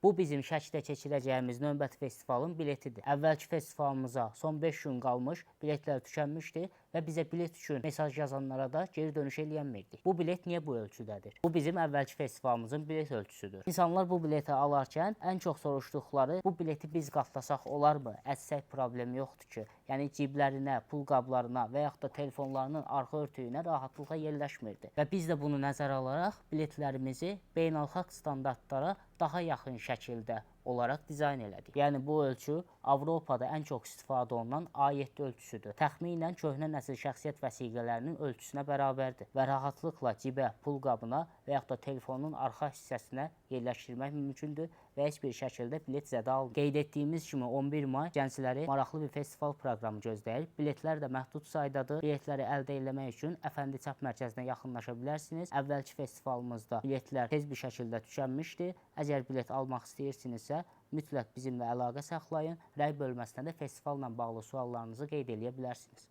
Bu bizim Şəkidə keçirəcəyimiz növbəti festivalın biletidir. Əvvəlki festivalımıza son 5 gün qalmış, biletlər tükənmişdi və bizə bilet üçün mesaj yazanlara da geri dönüş eləyənmirdik. Bu bilet niyə bu ölçüdədir? Bu bizim əvvəlki festivalımızın bilet ölçüsüdür. İnsanlar bu bileti alarkən ən çox soruşduqları, bu bileti biz qatlasaq olarmı? Ətsək problemi yoxdur ki. Yəni ciblərinə, pul qablarına və yaxud da telefonlarının arxa örtüyünə rahatlıqla yerləşmirdi. Və biz də bunu nəzərə alaraq biletlərimizi beynəlxalq standartlara daha yaxın şəkildə olaraq dizayn elədik. Yəni bu ölçü Avropada ən çox istifadə olunan A7 ölçüsüdür. Təxminən köhnə nəsil şəxsiyyət vəsiqələrinin ölçüsünə bərabərdir və rahatlıqla cibə, pul qabına və yaxud da telefonun arxa hissəsinə yerləşdirmək mümkündür və heç bir şəkildə bilet zədə almır. Qeyd etdiyimiz kimi 11 may gəncləri maraqlı bir festival proqramı gözləyir. Biletlər də məhdud saydadır. Biletləri əldə etmək üçün Əfəndi Çap Mərkəzinə yaxınlaşa bilərsiniz. Əvvəlki festivalımızda biletlər tez bir şəkildə tükənmişdi. Əgər bilet almaq istəyirsinizsə, mütləq bizimlə əlaqə saxlayın. Rəy bölməsinə də festivalla bağlı suallarınızı qeyd edə bilərsiniz.